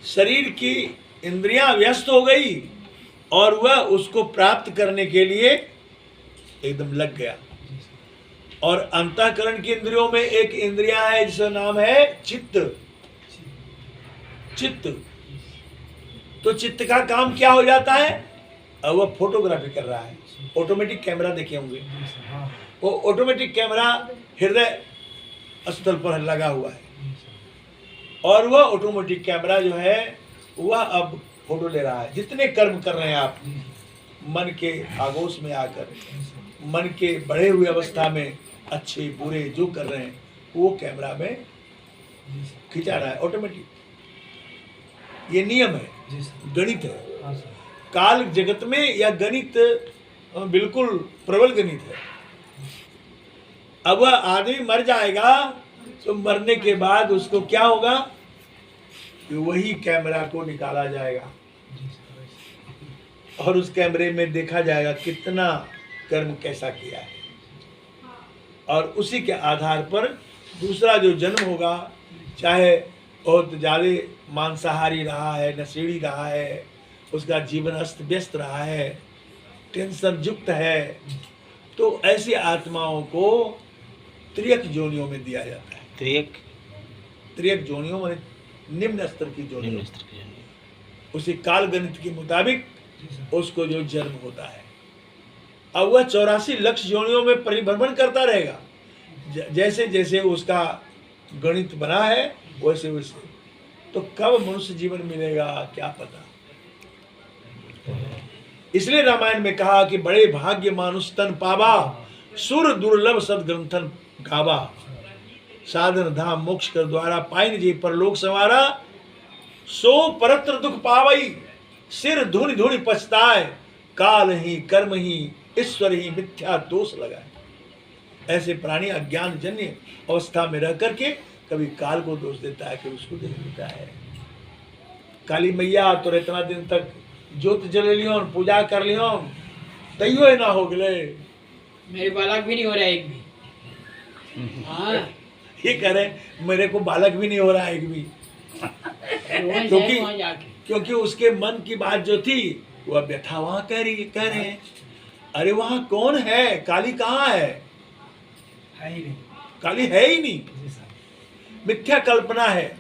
शरीर की इंद्रियां व्यस्त हो गई और वह उसको प्राप्त करने के लिए एकदम लग गया। और अंतःकरण की इंद्रियों में एक इंद्रिया है जिसका नाम है चित्त। चित्त, तो चित्त का काम क्या हो जाता है? अब वह फोटोग्राफी कर रहा है। ऑटोमेटिक कैमरा देखे होंगे, वो ऑटोमेटिक कैमरा हृदय स्थल पर लगा हुआ है और वह ऑटोमेटिक कैमरा जो है वह अब फोटो ले रहा है। जितने कर्म कर रहे हैं आप मन के आगोश में आकर, मन के बढ़े हुए अवस्था में अच्छे बुरे जो कर रहे हैं वो कैमरा में खिंचा रहा है ऑटोमेटिक। ये नियम है, गणित है। काल जगत में यह गणित बिल्कुल प्रबल गणित है। अब वह आदमी मर जाएगा तो मरने के बाद उसको क्या होगा कि वही कैमरा को निकाला जाएगा और उस कैमरे में देखा जाएगा कितना कर्म कैसा किया है, और उसी के आधार पर दूसरा जो जन्म होगा, चाहे बहुत ज़्यादा मांसाहारी रहा है, नशेड़ी रहा है, उसका जीवन अस्त व्यस्त रहा है, टेंशन युक्त है, तो ऐसी आत्माओं को त्रियक जोनियों में दिया जाता है। त्रियक जोनियों में निम्न स्तर की जोनियों, उसी काल गणित के मुताबिक उसको जो जन्म होता है। अब वह 84 लाख योनियों में परिभ्रमण करता रहेगा, जैसे जैसे उसका गणित बना है वैसे वैसे। तो कब मनुष्य जीवन मिलेगा क्या पता। इसलिए रामायण में कहा कि बड़े भाग्य मानुष तन पावा, सुर दुर्लभ सदग्रंथन गावा, साधन धाम मोक्ष कर द्वारा पाइन जी परलोक संवारा, सो परत्र दुख पावई, सिर धुनि धुनि पछताए, काल ही कर्म ही ईश्वर ही मिथ्या दोष लगाए। ऐसे प्राणी अज्ञान जन्य अवस्था में रह करके कभी काल को दोष देता है, कभी उसको दोष देता है। काली मैया तो इतना दिन तक ज्योत जले लियो, पूजा कर लियो, तैयो ना हो गए, मेरे बालक भी नहीं हो रहा एक भी। हाँ, ये कह रहे मेरे को बालक भी नहीं हो रहा एक भी, क्योंकि उसके मन की बात जो थी वह व्यथा वहां कह रहे हैं। अरे वहां कौन है? काली कहाँ है? ही नहीं, काली है ही नहीं, मिथ्या कल्पना है।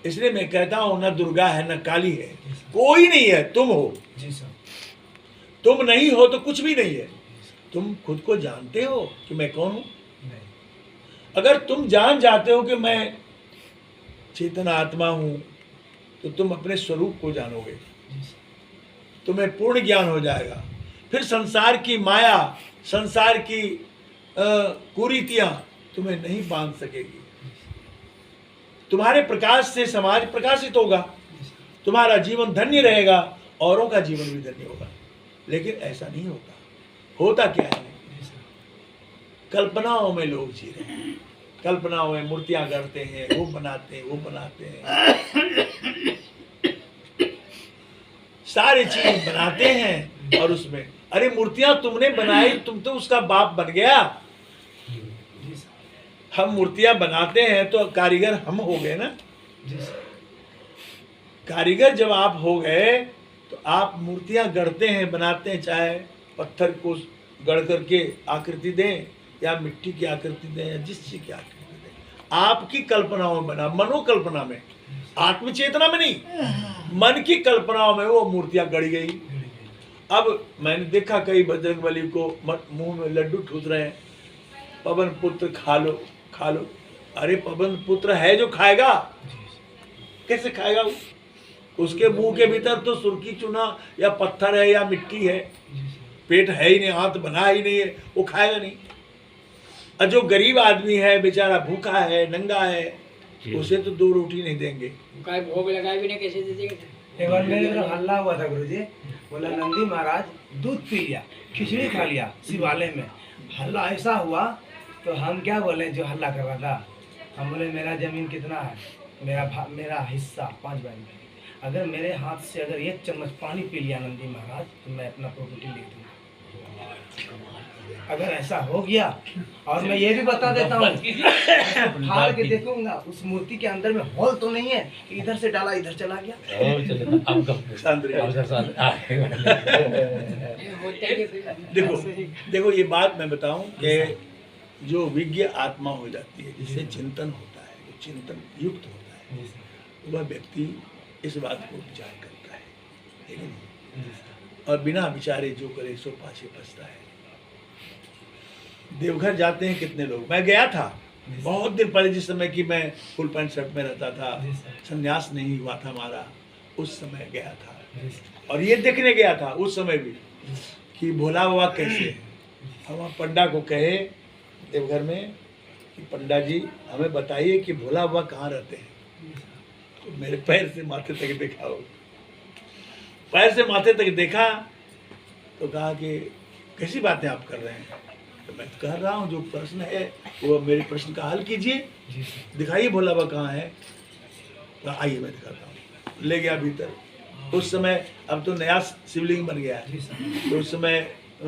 इसलिए मैं कहता हूं न दुर्गा है न काली है, कोई नहीं है, तुम हो। तुम नहीं हो तो कुछ भी नहीं है। तुम खुद को जानते हो कि मैं कौन हूं? अगर तुम जान जाते हो कि मैं चेतन आत्मा हूं तो तुम अपने स्वरूप को जानोगे, तुम्हें पूर्ण ज्ञान हो जाएगा। फिर संसार की माया, संसार की कुरीतियां तुम्हें नहीं बांध सकेगी। तुम्हारे प्रकाश से समाज प्रकाशित होगा, तुम्हारा जीवन धन्य रहेगा, औरों का जीवन भी धन्य होगा। लेकिन ऐसा नहीं होता। होता क्या है? कल्पनाओं में लोग जी रहे हैं, कल्पनाओं में मूर्तियां गढ़ते हैं, वो बनाते हैं, वो बनाते हैं, सारी चीज बनाते हैं। और उसमें अरे मूर्तियां तुमने बनाई, तुम तो उसका बाप बन गया। हम मूर्तियां बनाते हैं तो कारीगर हम हो गए ना। कारीगर जब आप हो गए तो आप मूर्तियां गढ़ते हैं, बनाते हैं, चाहे पत्थर को गढ़ करके आकृति दें या मिट्टी की आकृति दें या जिस चीज की आकृति दें, आपकी कल्पनाओं में बना, मनोकल्पना में, आत्मचेतना में नहीं, मन की कल्पनाओं में वो मूर्तियां गढ़ी गई। अब मैंने देखा कई बजरंगबली को मुंह में लड्डू ठूस रहे हैं, पवन पुत्र खा लो खा लो। अरे पवन पुत्र है जो खाएगा, कैसे खाएगा वो? उसके मुंह के भीतर तो सुर्खी चूना या पत्थर है या मिट्टी है, पेट है ही नहीं, हाथ बना ही नहीं है, वो खाएगा नहीं। और जो गरीब आदमी है बेचारा भूखा है, नंगा है, उसे तो 2 रोटी नहीं देंगे। भोग लगाए भी नहीं, कैसे दे देंगे? एक बार मेरे तरफ हल्ला हुआ था गुरुजी, बोला नंदी महाराज दूध पी लिया, खिचड़ी खा लिया शिवालय में। हल्ला ऐसा हुआ तो हम क्या बोले, जो हल्ला कर रहा था, हम बोले मेरा जमीन कितना है, मेरा हिस्सा 5 भाई में, अगर मेरे हाथ से अगर 1 चम्मच पानी पी लिया नंदी महाराज तो मैं अपना प्रॉपर्टी लिख दूंगा। अगर ऐसा हो गया, और मैं ये भी बता देता हूँ, फाड़ के देखूंगा उस मूर्ति के अंदर में होल तो नहीं है, इधर से डाला इधर चला गया। शांत रहिए। होता है कि देखो देखो, ये बात मैं बताऊं कि जो विज्ञ आत्मा हो जाती है, जिससे चिंतन होता है, जो चिंतन युक्त होता है, वह व्यक्ति इस बात को विचार करता है, ठीक है नहीं? और बिना विचारे जो करे सो पाछे पछता है। देवघर जाते हैं कितने लोग, मैं गया था बहुत दिन पहले, जिस समय कि मैं फुल पैंट शर्ट में रहता था, संन्यास नहीं हुआ था हमारा, उस समय गया था। और ये देखने गया था उस समय भी कि भोला बाबा कैसे है। हम पंडा को कहे देवघर में कि पंडा जी हमें बताइए कि भोला बाबा कहाँ रहते हैं। तो मेरे पैर से माथे तक देखा, हो पैर से माथे तक देखा तो कहा कि कैसी बातें आप कर रहे हैं। तो मैं कह रहा हूँ जो प्रश्न है वो मेरे प्रश्न का हल कीजिए, दिखाइए भोला बाबा कहाँ है। तो आइए मैं दिखाता हूँ। ले गया भीतर। उस समय, अब तो नया शिवलिंग बन गया है, तो उस समय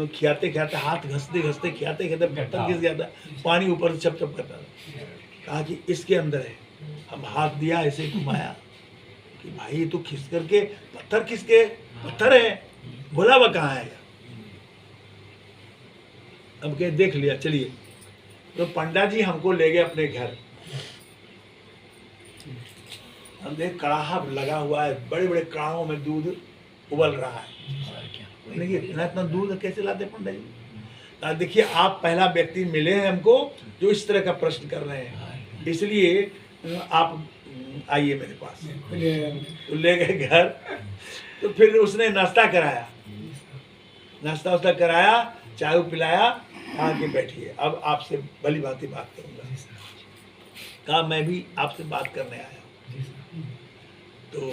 खियाते खियाते हाथ घसते घसते खियाते खियाते पत्थर घिस गया था, पानी ऊपर से छप छप करता था। कहा कि इसके अंदर है। हम हाथ दिया, ऐसे घुमाया कि भाई ये तो खिस करके पत्थर, किसके पत्थर है, भोला बाबा कहाँ है। अब कहे देख लिया, चलिए। तो पंडा जी हमको ले गए अपने घर। हम देख कड़ाहा लगा हुआ है, बड़े बड़े कड़ाहों में दूध उबल रहा है। नहीं, इतना इतना दूध कैसे लाते पंडा जी। देखिए आप पहला व्यक्ति मिले हैं हमको जो इस तरह का प्रश्न कर रहे हैं, इसलिए आप आइए मेरे पास। तो ले गए घर। तो फिर उसने नाश्ता कराया, नाश्ता वास्ता कराया, चाय पिलाया, कहा कि बैठिए अब आपसे भली भांति बात करूंगा। कहा मैं भी आपसे बात करने आया। तो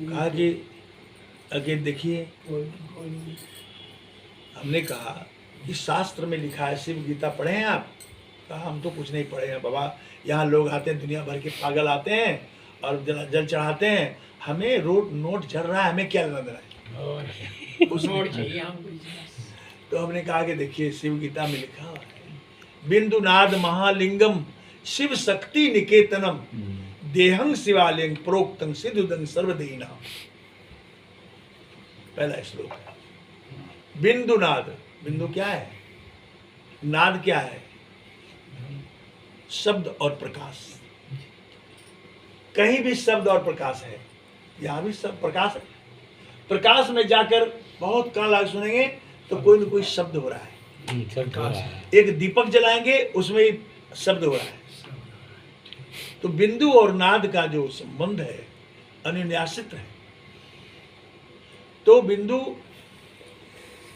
कहा कि आगे देखिए, हमने कहा कि शास्त्र में लिखा है, शिव गीता पढ़े हैं आप। कहा हम तो कुछ नहीं पढ़े हैं बाबा, यहाँ लोग आते हैं दुनिया भर के पागल आते हैं और जल चढ़ाते हैं, हमें नोट चढ़ रहा है, हमें क्या लेना देना है उस नोट चाहिए हमको। तो हमने कहा कि देखिए शिव गीता में लिखा है, बिंदुनाद महालिंगम शिव शक्ति निकेतनम देहं शिवालिंग प्रोक्तं सिद्धुदं सर्वदेहिना। पहला श्लोक है। बिंदुनाद, बिंदु क्या है, नाद क्या है, शब्द और प्रकाश। कहीं भी शब्द और प्रकाश है, यहां भी सब प्रकाश है। प्रकाश में जाकर बहुत कान लगा सुनेंगे तो कोई न कोई शब्द हो रहा है। एक दीपक जलाएंगे उसमें शब्द हो रहा है। तो बिंदु और नाद का जो संबंध है अन्योन्याश्रित है। तो बिंदु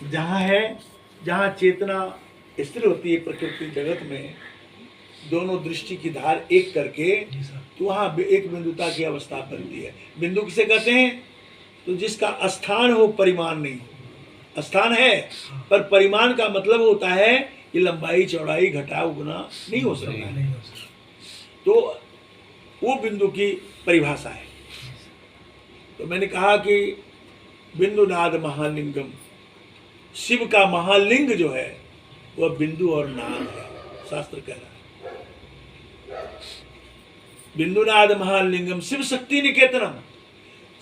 जहाँ है, जहाँ चेतना स्थिर होती है प्रकृति जगत में, दोनों दृष्टि की धार एक करके, तो वहाँ एक बिंदुता की अवस्था बनती है। बिंदु किसे कहते हैं, तो जिसका स्थान हो परिमाण नहीं हो। स्थान है पर परिमाण का मतलब होता है कि लंबाई चौड़ाई घटाव गुना नहीं हो सकता है। तो वो बिंदु की परिभाषा है। तो मैंने कहा कि बिंदुनाद महालिंगम, शिव का महालिंग जो है वह बिंदु और नाद है, शास्त्र कह रहा है। बिंदुनाद महालिंगम शिव शक्ति निकेतनम,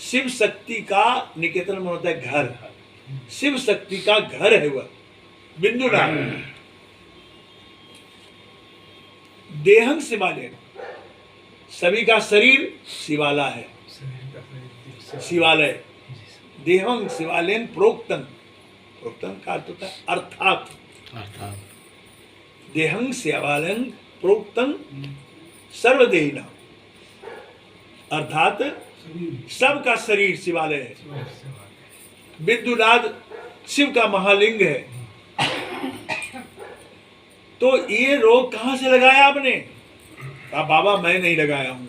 शिव शक्ति का निकेतन होता है घर, शिव शक्ति का घर है वह बिंदुनाद। देहं शिवालय, सभी का शरीर शिवाला है, शिवालय। देहं शिवालयन प्रोक्तन, प्रोक्तन का अर्थ होता है अर्थात। देहं शिवालयन प्रोक्तन सर्वदेहिना, अर्थात सबका शरीर शिवालय है। बिंदुनाद शिव का महालिंग है। तो ये रोग कहां से लगाया आपने? कहा बाबा मैं नहीं लगाया हूं,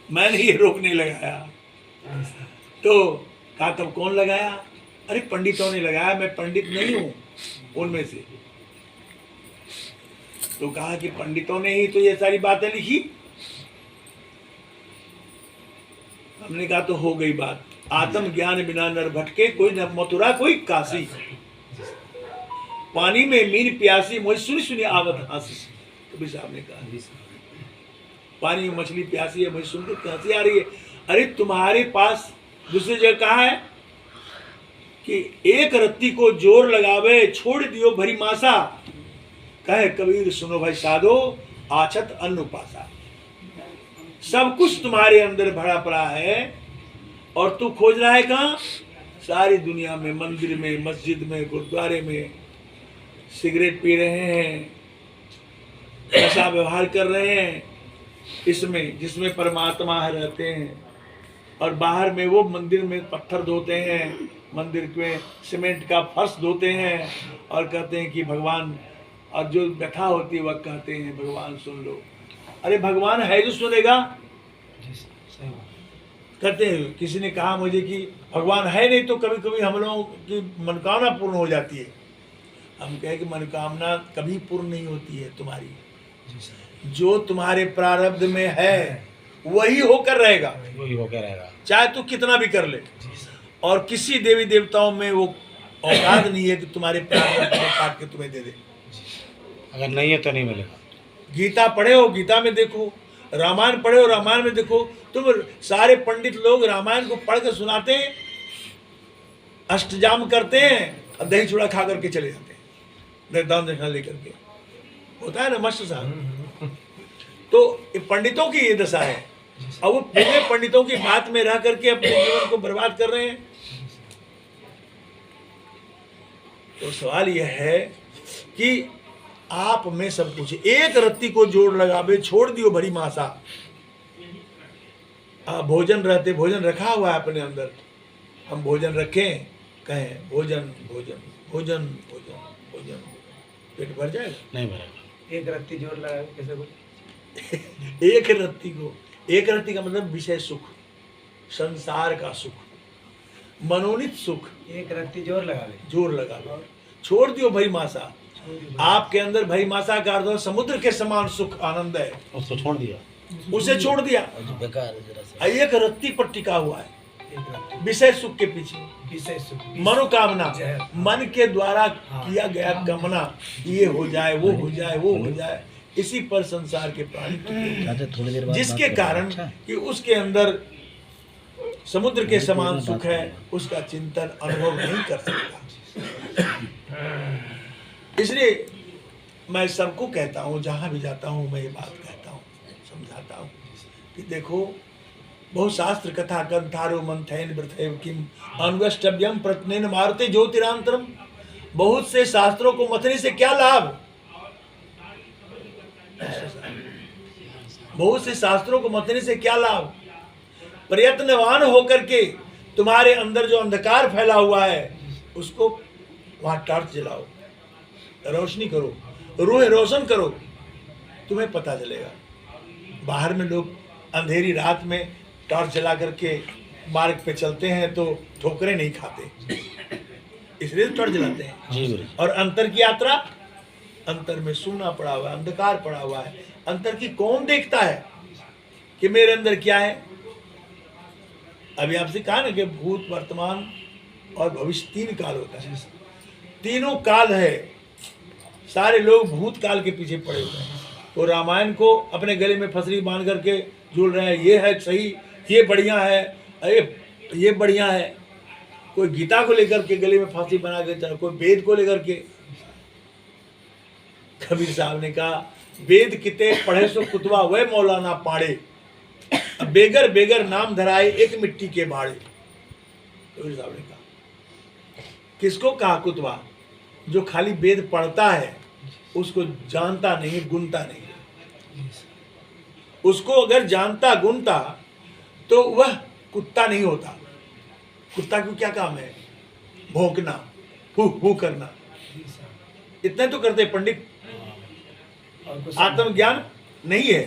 मैंने ये रोग नहीं लगाया। तो कहा तब कौन लगाया? अरे पंडितों ने लगाया, मैं पंडित नहीं हूं उनमें से। तो कहा कि पंडितों ने ही तो ये सारी बातें लिखी। हमने कहा तो हो गई बात। आत्म ज्ञान बिना नर भटके, कोई न मथुरा कोई काशी। पानी में मीन प्यासी मोहि सुनी सुनी आवत हंसी, कबीर साहब ने कहा पानी में मछली प्यासी है, मुझे सुनकर हंसी आ रही है। अरे तुम्हारे पास दूसरी जगह कहा है कि एक रत्ती को जोर लगावे छोड़ दियो भरी मासा, कहे कबीर सुनो भाई साधो आछत अन्न उपासा। सब कुछ तुम्हारे अंदर भरा पड़ा है और तू खोज रहा है कहाँ? सारी दुनिया में, मंदिर में, मस्जिद में, गुरुद्वारे में सिगरेट पी रहे हैं, ऐसा व्यवहार कर रहे हैं इसमें जिसमें परमात्मा रहते हैं, और बाहर में वो मंदिर में पत्थर धोते हैं, मंदिर में सीमेंट का फर्श धोते हैं और कहते हैं कि भगवान, और जो व्यथा होती है वह कहते हैं भगवान सुन लो। अरे भगवान है जो सुनेगा? कहते हैं, किसी ने कहा मुझे कि भगवान है नहीं तो कभी कभी हम लोगों की मनोकामना पूर्ण हो जाती है। हम कहें कि मनोकामना कभी पूर्ण नहीं होती है तुम्हारी, जो तुम्हारे प्रारब्ध में है वही होकर रहेगा, चाहे तू कितना भी कर ले। और किसी देवी देवताओं में वो औकात नहीं है कि तुम्हारे प्रारब्ध को काट के तुम्हें दे दे। अगर नहीं है तो नहीं मिलेगा। गीता पढ़े हो, गीता में देखो, रामायण पढ़े हो, रामायण में देखो। तुम सारे पंडित लोग रामायण को पढ़ कर सुनाते हैं, अष्टजाम करते हैं और दही चूड़ा खा करके चले जाते हैं, दान दक्षिणा लेकर के। होता है ना मस्त साहब। तो पंडितों की ये दशा है, और वो पूरे पंडितों की बात में रह करके अपने जीवन को बर्बाद कर रहे हैं। तो सवाल यह है कि आप में सब कुछ, एक रत्ती को जोड़ लगावे छोड़ दियो भरी मासा। भोजन रहते, भोजन रखा हुआ है अपने अंदर, हम भोजन रखें, कहें भोजन भोजन भोजन भोजन भोजन, पेट भर जाएगा? नहीं भरेगा। एक रत्ती जोड़ लगा कैसे बोले? एक रत्ती को, एक रत्ती का मतलब विषय सुख, संसार का सुख, मनोनीत सुख। एक रत्ती जोर लगा ले, जोर लगा लो, छोड़ दियो भरी मासा। आपके अंदर भरी मासा का अर्थ समुद्र के समान सुख आनंद है, उसको छोड़ दिया, उसे छोड़ दिया। एक रत्ती पर टिका हुआ है विषय सुख के पीछे, विषय सुख, मनोकामना, मन के द्वारा किया गया कामना, ये हो जाए, वो हो जाए, वो हो जाए, इसी पर संसार के प्राणी टिके, जिसके कारण कि उसके अंदर समुद्र के समान सुख है, उसका चिंतन अनुभव नहीं कर सकता। इसलिए मैं सबको कहता हूँ, जहाँ भी जाता हूँ मैं ये बात कहता हूँ, समझाता हूँ कि देखो, बहुत शास्त्र कथा कंठारो मंथन व्रतैव किम अन्वष्टव्यम प्रत्नेन मारुते ज्योतिरांतरम। बहुत से शास्त्रों को मथने से क्या लाभ? बहुत से शास्त्रों को मथने से क्या लाभ? प्रयत्नवान होकर के तुम्हारे अंदर जो अंधकार फैला हुआ है उसको वहां टॉर्च जलाओ, रोशनी करो, रूह रोशन करो, तुम्हें पता चलेगा। बाहर में लोग अंधेरी रात में टॉर्च जला करके मार्ग पे चलते हैं तो ठोकरें नहीं खाते, इसलिए टॉर्च जलाते हैं। और अंतर की यात्रा, अंतर में सूना पड़ा हुआ है, अंधकार पड़ा हुआ है। अंतर की कौन देखता है कि मेरे अंदर क्या है? अभी आपसे कहा ना कि भूत, वर्तमान और भविष्य 3 काल होता है, तीनों काल है। सारे लोग भूत काल के पीछे पड़े हुए हैं। तो रामायण को अपने गले में फसरी बांध करके झूल रहे हैं, ये है सही, ये बढ़िया है, अरे ये बढ़िया है। कोई गीता को लेकर के गले में फांसी बना के चला, कोई वेद को लेकर के। कबीर साहब ने कहा, वेद किते पढ़े सो कुतवा वह मौलाना पाड़े, बेगर बेगर नाम धराए एक मिट्टी के बाड़े। कबीर साहब ने कहा, किसको कहा कुतवा? जो खाली वेद पढ़ता है, उसको जानता नहीं, गुनता नहीं। उसको अगर जानता गुनता तो वह कुत्ता नहीं होता। कुत्ता को क्या काम है? भौंकना, हु करना, इतना तो करते पंडित। आत्मज्ञान नहीं है।